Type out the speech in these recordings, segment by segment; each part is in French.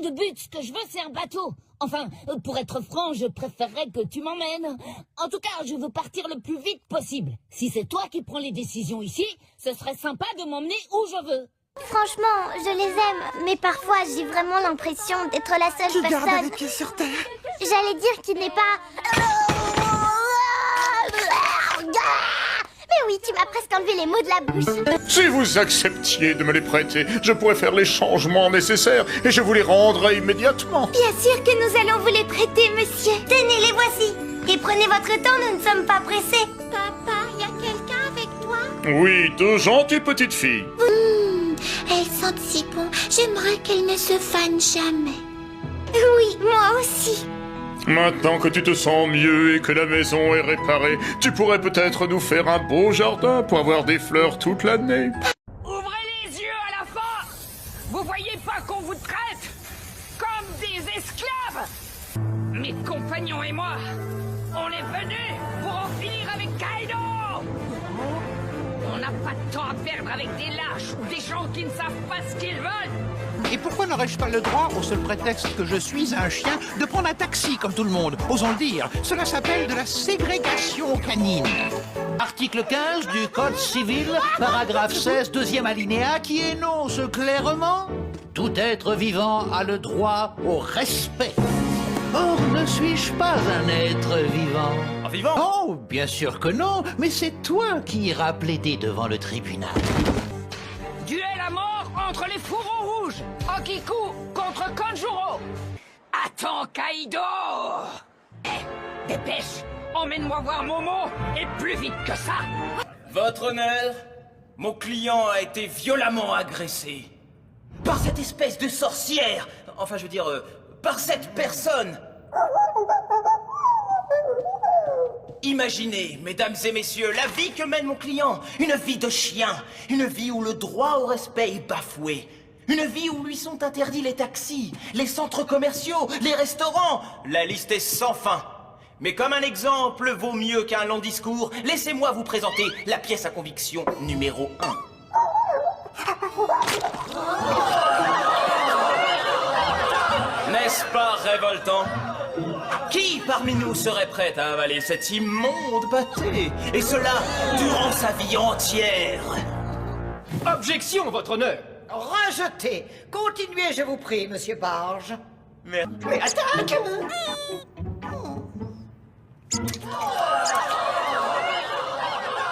de but. Ce que je veux, c'est un bateau. Enfin, pour être franc, je préférerais que tu m'emmènes. En tout cas, je veux partir le plus vite possible. Si c'est toi qui prends les décisions ici, ce serait sympa de m'emmener où je veux. Franchement, je les aime, mais parfois j'ai vraiment l'impression d'être la seule Tu gardes personne. les pieds sur terre. J'allais dire qu'il n'est pas... Mais oui, tu m'as presque enlevé les mots de la bouche. Si vous acceptiez de me les prêter, je pourrais faire les changements nécessaires et je vous les rendrai immédiatement. Bien sûr que nous allons vous les prêter, monsieur. Tenez, les voici. Et prenez votre temps, nous ne sommes pas pressés. Papa, y a quelqu'un avec toi? Oui, deux gentilles petites filles. Elles sentent si bon. J'aimerais qu'elles ne se fanent jamais. Oui, moi aussi. Maintenant que tu te sens mieux et que la maison est réparée, tu pourrais peut-être nous faire un beau jardin pour avoir des fleurs toute l'année. Ouvrez les yeux à la fin! Vous voyez pas qu'on vous traite comme des esclaves? Mes compagnons et moi, on est venus pour en finir avec Kaido! On n'a pas de temps à perdre avec des lâches ou des gens qui ne savent pas ce qu'ils veulent! Et pourquoi n'aurais-je pas le droit, au seul prétexte que je suis un chien, de prendre un taxi comme tout le monde? Osons le dire, cela s'appelle de la ségrégation canine. Article 15 du Code civil, paragraphe 16, deuxième alinéa, qui énonce clairement: tout être vivant a le droit au respect. Or, ne suis-je pas un être vivant? Un vivant? Oh, bien sûr que non, mais c'est toi qui iras plaider devant le tribunal. Duel à mort entre les fourreaux rouges! Okiku contre Kanjuro! Attends, Kaido! Eh, dépêche! Emmène-moi voir Momo, et plus vite que ça! Votre honneur, mon client a été violemment agressé. Par cette espèce de sorcière! Enfin, je veux dire, par cette personne! Imaginez, mesdames et messieurs, la vie que mène mon client. Une vie de chien. Une vie où le droit au respect est bafoué. Une vie où lui sont interdits les taxis, les centres commerciaux, les restaurants. La liste est sans fin. Mais comme un exemple vaut mieux qu'un long discours, laissez-moi vous présenter la pièce à conviction numéro 1. N'est-ce pas révoltant? Qui parmi nous serait prêt à avaler cet immonde pâté? Et cela durant sa vie entière? Objection, votre honneur! Rejeté. Continuez, je vous prie, monsieur Barge. Mais attaque!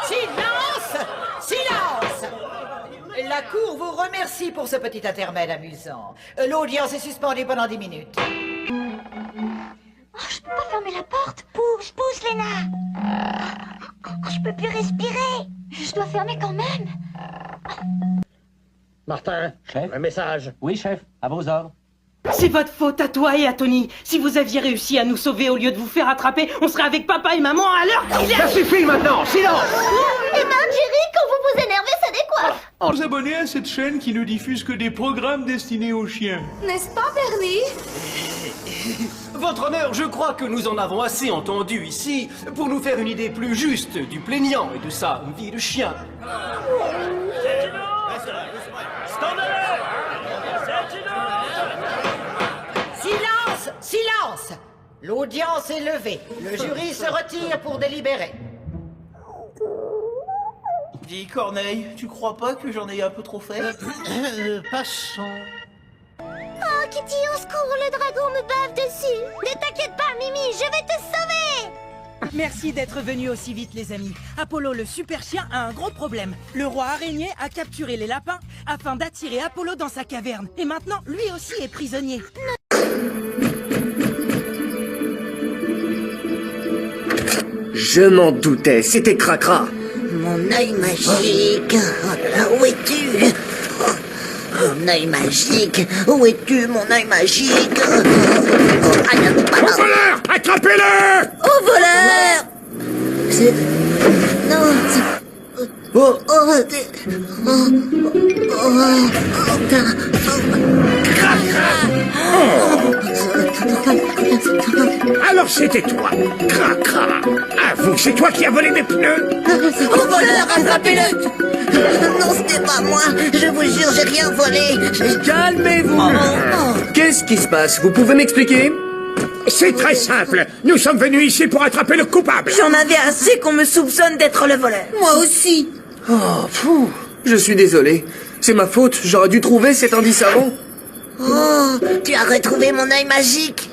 Silence! Silence! La Cour vous remercie pour ce petit intermède amusant. L'audience est suspendue pendant 10 minutes. Oh, je peux pas fermer la porte. Pousse, pousse, Léna. Oh, je peux plus respirer. Je dois fermer quand même. Martin, chef? un message. Oui, chef, à vos ordres. C'est votre faute à toi et à Tony. Si vous aviez réussi à nous sauver au lieu de vous faire attraper, on serait avec papa et maman à l'heure qu'il est. Ça suffit maintenant, silence! Eh ben, Jerry, quand vous vous énervez, ça décoiffe. Vous abonnez à cette chaîne qui ne diffuse que des programmes destinés aux chiens. N'est-ce pas, Bernie? Votre honneur, je crois que nous en avons assez entendu ici pour nous faire une idée plus juste du plaignant et de sa vie de chien. Silence! Silence! L'audience est levée. Le jury se retire pour délibérer. dis, Corneille, tu crois pas que j'en ai un peu trop fait? Passons. Oh, Kitty, au secours, le dragon me bave dessus. Ne t'inquiète pas, Mimi, je vais te sauver. Merci d'être venus aussi vite, les amis. Apollo, le super chien, a un gros problème. Le roi araignée a capturé les lapins afin d'attirer Apollo dans sa caverne. Et maintenant, lui aussi est prisonnier. Je m'en doutais, c'était Cracra. Mon œil magique. Où es-tu? Mon œil magique. Où es-tu, mon œil magique? Au voleur! Attrapez-le! Au voleur! C'est... Non, c'est... Oh, Alors c'était toi, Cracra. Avoue, c'est toi qui as volé mes pneus. Au voleur, attrapez-le! Non, c'était pas moi. Je vous jure, j'ai rien volé. Calmez-vous. Qu'est-ce qui se passe? Vous pouvez m'expliquer? C'est très simple. Nous sommes venus ici pour attraper le coupable. J'en avais assez qu'on me soupçonne d'être le voleur. Moi aussi. Oh, pfou. Je suis désolé. C'est ma faute. J'aurais dû trouver cet indice avant. Oh, tu as retrouvé mon œil magique.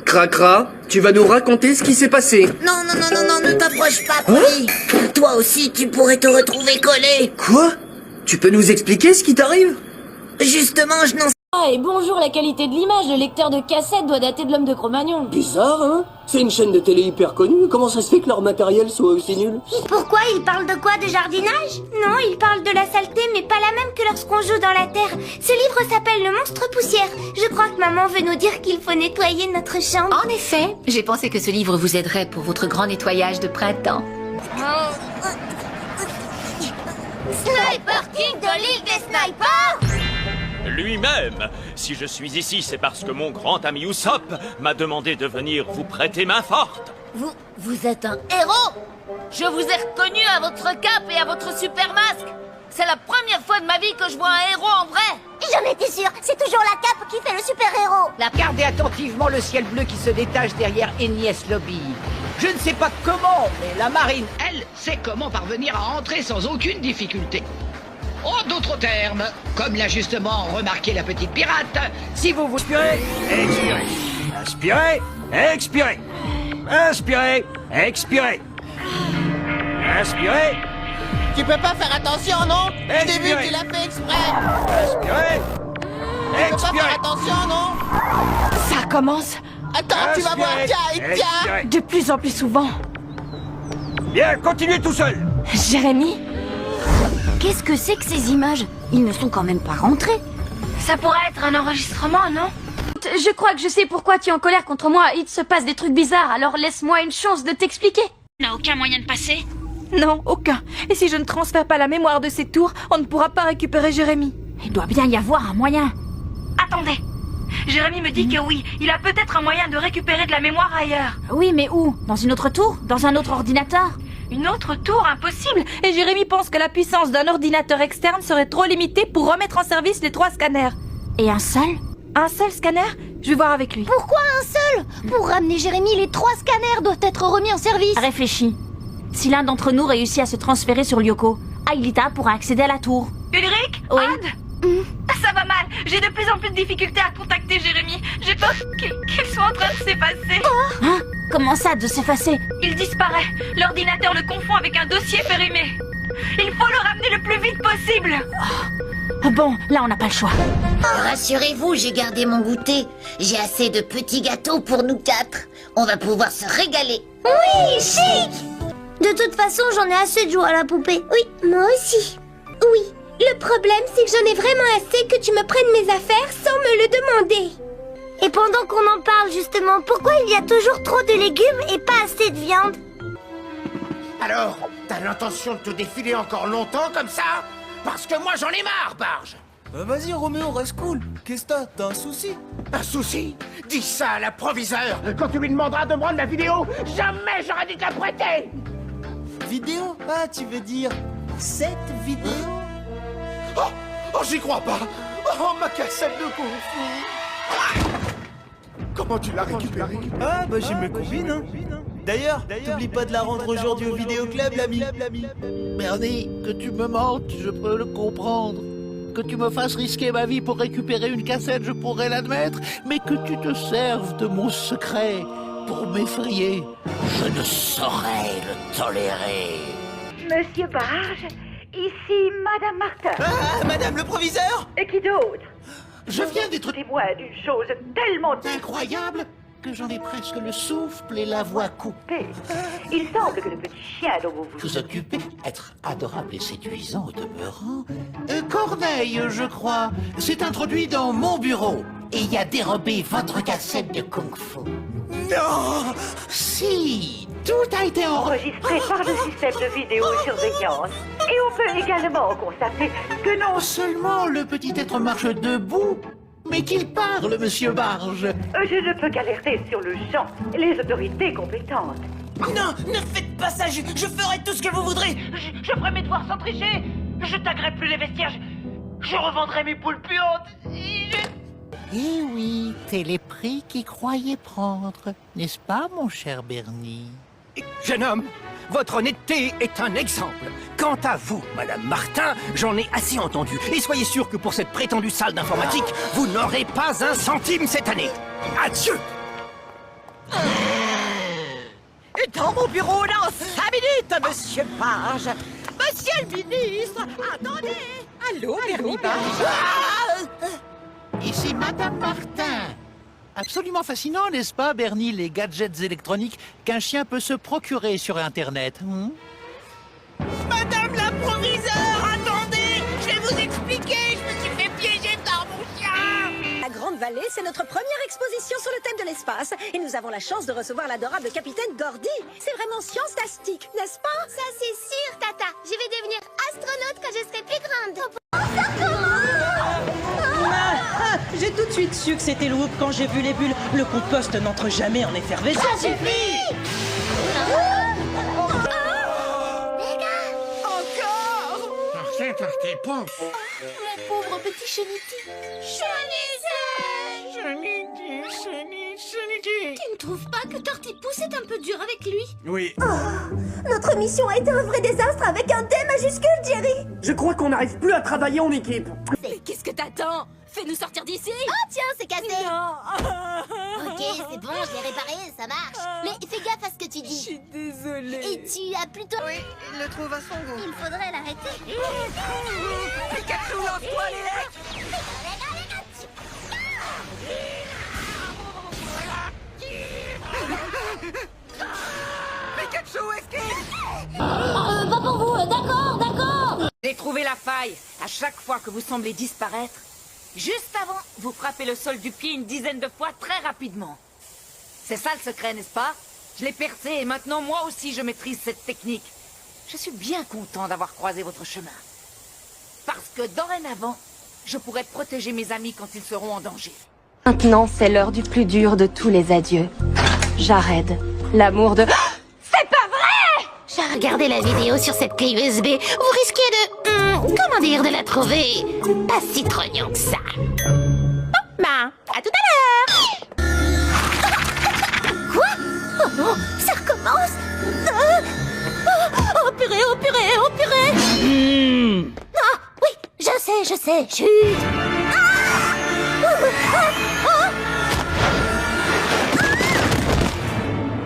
Cracra, tu vas nous raconter ce qui s'est passé. Non, non, non, non, non, ne t'approche pas, Polly. Toi aussi, tu pourrais te retrouver collé. Quoi? Tu peux nous expliquer ce qui t'arrive? Justement, je n'en sais Ah, et bonjour, la qualité de l'image, le lecteur de cassette doit dater de l'homme de Cro-Magnon. Bizarre, hein? C'est une chaîne de télé hyper connue, comment ça se fait que leur matériel soit aussi nul? Pourquoi il parle de quoi? De jardinage? Non, il parle de la saleté, mais pas la même que lorsqu'on joue dans la terre. Ce livre s'appelle Le Monstre Poussière. Je crois que maman veut nous dire qu'il faut nettoyer notre chambre. En effet, j'ai pensé que ce livre vous aiderait pour votre grand nettoyage de printemps. Sniper King de l'île des snipers! Lui-même. Si je suis ici, c'est parce que mon grand ami Usopp m'a demandé de venir vous prêter main forte. Vous êtes un héros. Je vous ai reconnu à votre cape et à votre super masque. C'est la première fois de ma vie que je vois un héros en vrai. J'en étais sûre, c'est toujours la cape qui fait le super-héros. Regardez attentivement le ciel bleu qui se détache derrière Enies Lobby. Je ne sais pas comment, mais la marine, Elle sait comment parvenir à entrer sans aucune difficulté. En d'autres termes, comme l'a justement remarqué la petite pirate, si vous vous... Inspirez, expirez, expirez, inspirez, expirez, inspirez. Tu peux pas faire attention, non? Je t'ai vu, Expirez. tu l'as fait exprès. Inspirez, Tu peux pas faire attention, non? Ça commence Attends, tu vas voir, tiens, tiens. de plus en plus souvent. Bien, continuez tout seul. Jérémy? Qu'est-ce que c'est que ces images? Ils ne sont quand même pas rentrés. Ça pourrait être un enregistrement, non? Je crois que je sais pourquoi tu es en colère contre moi. Il se passe des trucs bizarres, alors laisse-moi une chance de t'expliquer. N'a aucun moyen de passer? Non, aucun. Et si je ne transfère pas la mémoire de ces tours, on ne pourra pas récupérer Jérémy. Il doit bien y avoir un moyen. Attendez. Jérémy me dit que oui, il a peut-être un moyen de récupérer de la mémoire ailleurs. Oui, mais où? Dans une autre tour? Dans un autre ordinateur? Une autre tour? Impossible. Et Jérémy pense que la puissance d'un ordinateur externe serait trop limitée pour remettre en service les 3 scanners. Et un seul? Un seul scanner? Je vais voir avec lui. Pourquoi un seul? Pour ramener Jérémy, les 3 scanners doivent être remis en service. Réfléchis. Si l'un d'entre nous réussit à se transférer sur Lyoko, Aelita pourra accéder à la tour. Ulrich? Oui. Odd? Ça va mal. J'ai de plus en plus de difficultés à contacter Jérémy. J'ai peur qu'il soit en train de s'effacer. Hein? Comment ça, de s'effacer? Il disparaît. L'ordinateur le confond avec un dossier périmé. Il faut le ramener le plus vite possible. Bon, là on n'a pas le choix. Rassurez-vous, j'ai gardé mon goûter. J'ai assez de petits gâteaux pour nous 4. On va pouvoir se régaler. Oui, chic! De toute façon, j'en ai assez de jouer à la poupée. Oui, moi aussi. Oui, le problème, c'est que j'en ai vraiment assez que tu me prennes mes affaires sans me le demander. Et pendant qu'on en parle, justement, pourquoi il y a toujours trop de légumes et pas assez de viande? Alors, t'as l'intention de te défiler encore longtemps comme ça? Parce que moi j'en ai marre, Barge. Vas-y, Roméo, reste cool. Qu'est-ce que t'as un souci? Un souci? Dis ça à l'approviseur quand tu lui demanderas de me rendre la vidéo. Jamais j'aurais dû te la prêter. Vidéo? Ah, tu veux dire cette vidéo? Oh, j'y crois pas. Oh, ma cassette de Kung Fu. Comment tu l'as récupérée? Ah, bah j'ai mes combines, hein. D'ailleurs, t'oublies pas de la rendre aujourd'hui au vidéoclub, l'ami. Bernie, que tu me mentes, je peux le comprendre. Que tu me fasses risquer ma vie pour récupérer une cassette, je pourrais l'admettre. Mais que tu te serves de mon secret pour m'effrayer, je ne saurais le tolérer. Monsieur Barge, ici Madame Martin. Ah, Madame le proviseur? Et qui d'autre? Je viens d'être Témoin d'une chose tellement incroyable que j'en ai presque le souffle et la voix coupée. Il semble que le petit chien dont vous Vous occupez, être adorable et séduisant au demeurant. Corneille, je crois, s'est introduit dans mon bureau et y a dérobé votre cassette de Kung Fu. Non! Si! Tout a été enregistré par le système de vidéosurveillance. Et on peut également constater que non seulement le petit être marche debout, mais qu'il parle, monsieur Barge. Je ne peux qu'alerter sur le champ les autorités compétentes. Non, ne faites pas ça, je ferai tout ce que vous voudrez. Je ferai mes devoirs sans tricher. Je taguerai plus les vestiaires, je revendrai mes poules puantes. Eh oui, c'est les prix qu'ils croyaient prendre, n'est-ce pas, mon cher Bernie? Jeune homme, votre honnêteté est un exemple. Quant à vous, Madame Martin, j'en ai assez entendu. Et soyez sûr que pour cette prétendue salle d'informatique, vous n'aurez pas un centime cette année. Adieu! Dans mon bureau dans 5 minutes, monsieur Page. Monsieur le ministre, attendez. Allô, Bernie Page. Ici Madame Martin. Absolument fascinant, n'est-ce pas, Bernie, les gadgets électroniques qu'un chien peut se procurer sur Internet. Madame la proviseure, attendez. Je vais vous expliquer. Je me suis fait piéger par mon chien. La Grande Vallée, c'est notre première exposition sur le thème de l'espace. Et nous avons la chance de recevoir l'adorable capitaine Gordy. C'est vraiment science-tastique, n'est-ce pas? Ça, c'est sûr, Tata. Je vais devenir astronaute quand je serai plus grande. J'ai tout de suite su que c'était le Whoop quand j'ai vu les bulles. Le compost n'entre jamais en effervescence. Ça suffit! Partez, partez, pouf! Mon pauvre petit cheniti. Tu ne trouves pas que Tortipousse est un peu dur avec lui? Oui. Notre mission a été un vrai désastre avec un D majuscule, Jerry. Je crois qu'on n'arrive plus à travailler en équipe. Mais qu'est-ce que t'attends? Fais-nous sortir d'ici! Oh tiens, c'est cassé. Ok, c'est bon, je l'ai réparé, ça marche. Mais fais gaffe à ce que tu dis. Je suis désolée. Et tu as plutôt... Oui, il le trouve à son goût. Il faudrait l'arrêter. Pikachu, lance-toi, les Pikachu, esquive! Pas pour vous, d'accord, d'accord! J'ai trouvé la faille. À chaque fois que vous semblez disparaître, juste avant, vous frappez le sol du pied une dizaine de fois très rapidement. C'est ça le secret, n'est-ce pas? Je l'ai percé et maintenant moi aussi je maîtrise cette technique. Je suis bien content d'avoir croisé votre chemin. Parce que dorénavant, je pourrai protéger mes amis quand ils seront en danger. Maintenant, c'est l'heure du plus dur de tous les adieux. Jared, l'amour de... C'est pas vrai! J'ai regardé la vidéo sur cette clé USB. Vous risquez de... comment dire, de la trouver pas si trognant que ça. Bah, à tout à l'heure. Quoi? Oh non, ça recommence. Oh purée, oh purée, oh purée. Ah, oui, je sais, chut.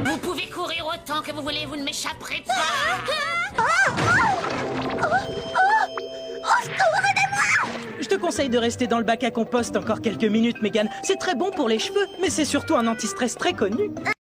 Vous pouvez courir autant que vous voulez, vous ne m'échapperez pas! Je te conseille de rester dans le bac à compost encore quelques minutes, Megan. C'est très bon pour les cheveux, mais c'est surtout un anti-stress très connu.